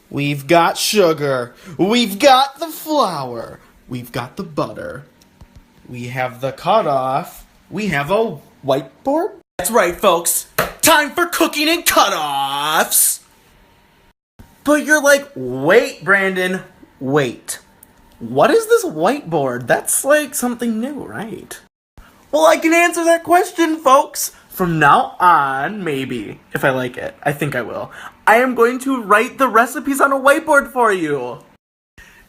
We've got sugar. We've got the flour. We've got the butter. We have the cutoff. We have a whiteboard. That's right, folks. Time for cooking and cutoffs. But you're like, wait, Brandon, wait. What is this whiteboard? That's like something new, right? Well, I can answer that question, folks. From now on, maybe, if I like it. I think I will. I am going to write the recipes on a whiteboard for you.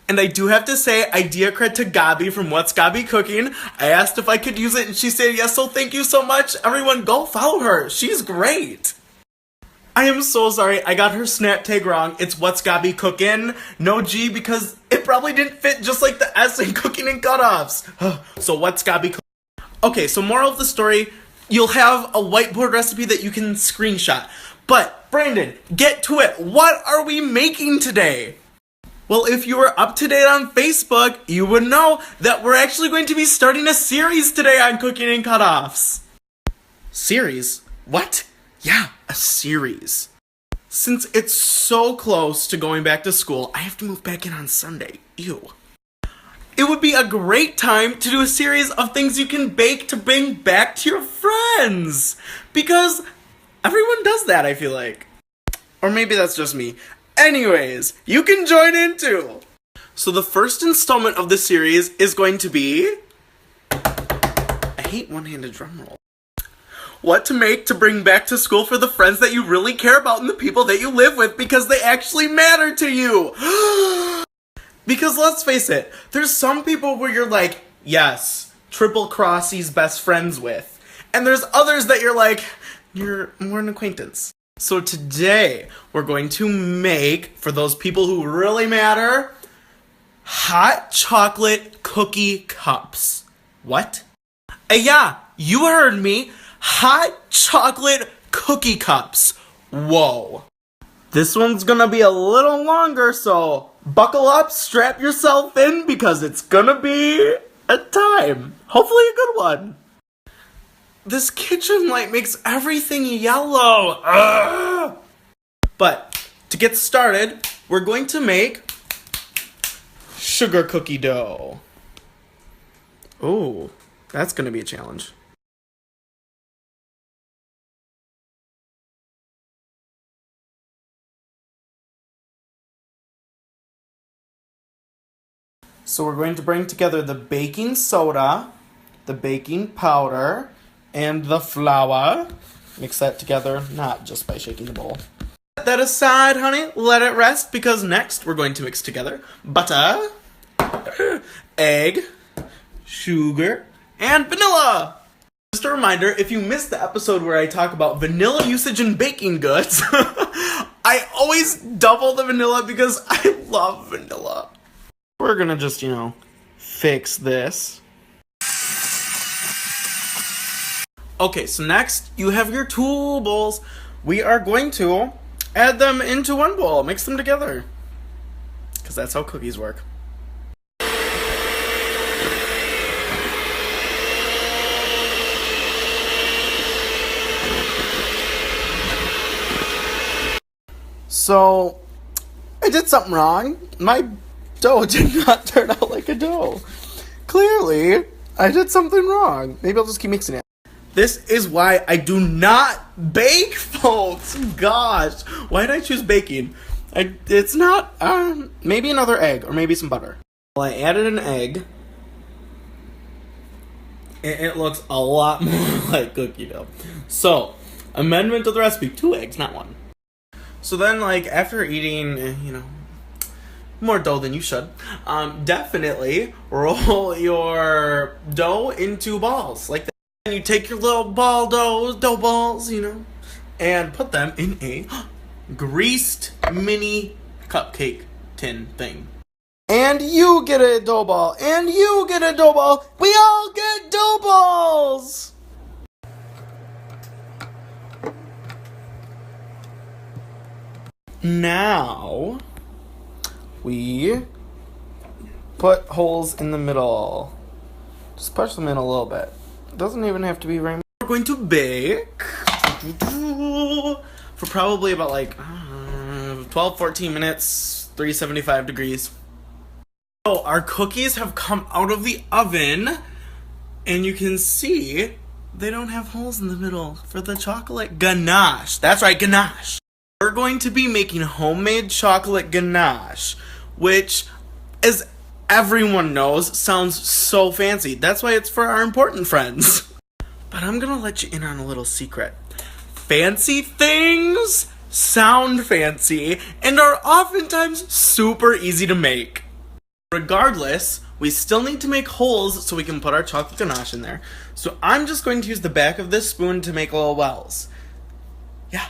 And I do have to say, idea credit to Gabi from What's Gabi Cooking. I asked if I could use it and she said yes, so thank you so much. Everyone, go follow her. She's great. I am so sorry, I got her snap tag wrong. It's What's Gabi Cooking, no G, because it probably didn't fit just like the S in cooking and cutoffs. So What's Gabi Cooking? Okay, so moral of the story, you'll have a whiteboard recipe that you can screenshot. But, Brandon, get to it. What are we making today? Well, if you were up to date on Facebook, you would know that we're actually going to be starting a series today on cooking and cutoffs. Series? What? Yeah, a series. Since it's so close to going back to school, I have to move back in on Sunday. Ew. It would be a great time to do a series of things you can bake to bring back to your friends. Because everyone does that, I feel like. Or maybe that's just me. Anyways, you can join in too. So the first installment of the series is going to be... I hate one-handed drum roll. What to make to bring back to school for the friends that you really care about and the people that you live with because they actually matter to you. Because let's face it, there's some people where you're like, yes, triple cross he's best friends with. And there's others that you're like, you're more an acquaintance. So today, we're going to make, for those people who really matter, hot chocolate cookie cups. What? Yeah, you heard me. Hot chocolate cookie cups. Whoa. This one's gonna be a little longer, so buckle up, strap yourself in, because it's gonna be a time. Hopefully a good one. This kitchen light makes everything yellow. Ugh. But to get started, we're going to make sugar cookie dough. Ooh, that's gonna be a challenge. So we're going to bring together the baking soda, the baking powder, and the flour. Mix that together, not just by shaking the bowl. Set that aside, honey. Let it rest, because next we're going to mix together butter, egg, sugar, and vanilla. Just a reminder, if you missed the episode where I talk about vanilla usage in baking goods, I always double the vanilla because I love vanilla. We're gonna just, fix this. Okay, so next, you have your two bowls. We are going to add them into one bowl, mix them together. Because that's how cookies work. So, I did something wrong. My dough did not turn out like a dough. Clearly, I did something wrong. Maybe I'll just keep mixing it. This is why I do not bake, folks. Gosh, why did I choose baking? It's not, maybe another egg or maybe some butter. Well, I added an egg. It looks a lot more like cookie dough. So, amendment to the recipe, 2 eggs, not 1. So then, after eating, more dough than you should, definitely roll your dough into balls, like that. And you take your little dough balls, and put them in a greased mini cupcake tin thing. And you get a dough ball, and you get a dough ball. We all get dough balls! Now, we put holes in the middle. Just push them in a little bit. It doesn't even have to be very much. We're going to bake for probably about 12, 14 minutes, 375 degrees. So our cookies have come out of the oven, and you can see they don't have holes in the middle for the chocolate ganache. That's right, ganache. We're going to be making homemade chocolate ganache, which, as everyone knows, sounds so fancy. That's why it's for our important friends. But I'm gonna let you in on a little secret. Fancy things sound fancy and are oftentimes super easy to make. Regardless, we still need to make holes so we can put our chocolate ganache in there. So I'm just going to use the back of this spoon to make little wells. Yeah.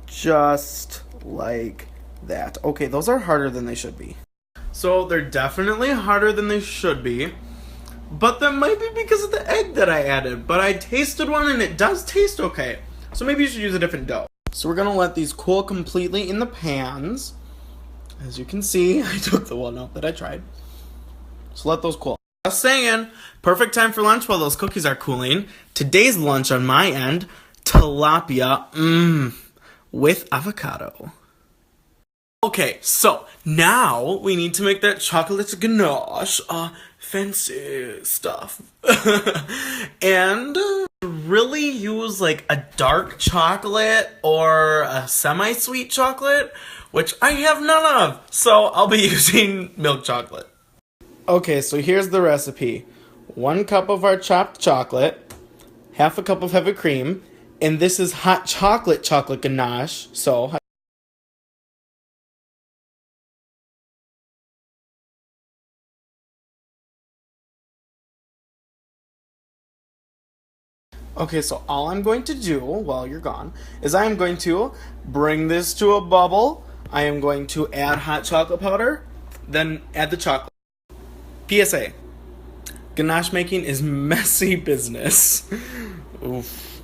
Just like that. Okay, those are harder than they should be. So they're definitely harder than they should be. But that might be because of the egg that I added. But I tasted one and it does taste okay. So maybe you should use a different dough. So we're going to let these cool completely in the pans. As you can see, I took the one out that I tried. So let those cool. Just saying, perfect time for lunch while those cookies are cooling. Today's lunch on my end, tilapia, with avocado. Okay, so now we need to make that chocolate ganache, fancy stuff. And really use like a dark chocolate or a semi-sweet chocolate, which I have none of, so I'll be using milk chocolate. Okay, so here's the recipe. 1 cup of our chopped chocolate, half a cup of heavy cream, and this is hot chocolate ganache, so okay, so all I'm going to do while you're gone is I am going to bring this to a bubble. I am going to add hot chocolate powder, then add the chocolate. PSA, ganache making is messy business. Oof.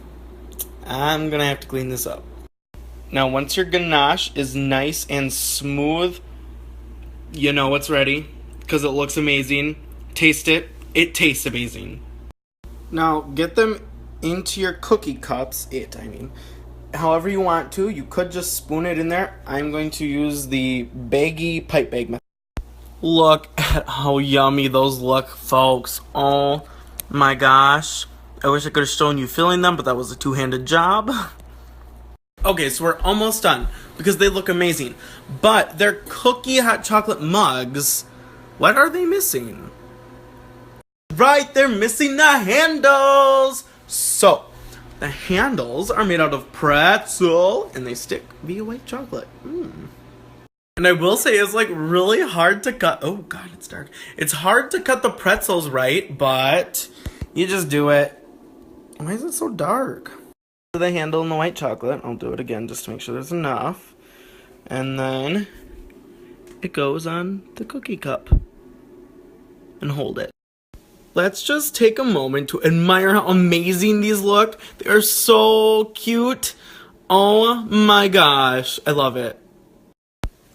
I'm gonna have to clean this up. Now, once your ganache is nice and smooth, you know it's ready because it looks amazing. Taste it. It tastes amazing. Now, get them into your cookie cups. However you want to. You could just spoon it in there. I'm going to use the pipe bag method. Look at how yummy those look, folks. Oh my gosh. I wish I could have shown you filling them, but that was a two-handed job. Okay, so we're almost done because they look amazing. But they're cookie hot chocolate mugs. What are they missing? Right, they're missing the handles. So, the handles are made out of pretzel and they stick via white chocolate. And I will say it's like really hard to cut. Oh god, it's dark. It's hard to cut the pretzels right, but you just do it. Why is it so dark? The handle in the white chocolate. I'll do it again just to make sure there's enough. And then it goes on the cookie cup. And hold it. Let's just take a moment to admire how amazing these look. They are so cute. Oh my gosh. I love it.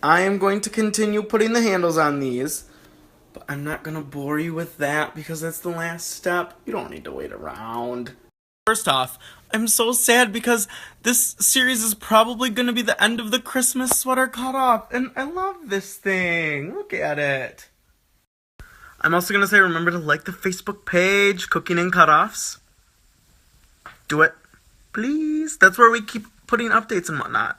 I am going to continue putting the handles on these. But I'm not going to bore you with that because that's the last step. You don't need to wait around. First off, I'm so sad because this series is probably going to be the end of the Christmas sweater cutoff. And I love this thing. Look at it. I'm also going to say remember to like the Facebook page, Cooking and Cutoffs. Do it. Please. That's where we keep putting updates and whatnot.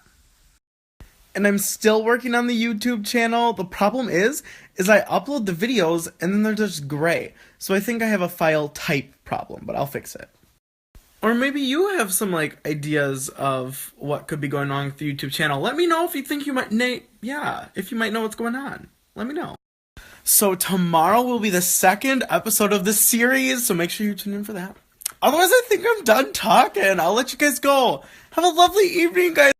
And I'm still working on the YouTube channel. The problem is I upload the videos and then they're just gray. So I think I have a file type problem, but I'll fix it. Or maybe you have some ideas of what could be going on with the YouTube channel. Let me know if you think you might if you might know what's going on. Let me know. So tomorrow will be the second episode of the series, so make sure you tune in for that. Otherwise, I think I'm done talking. I'll let you guys go. Have a lovely evening, guys.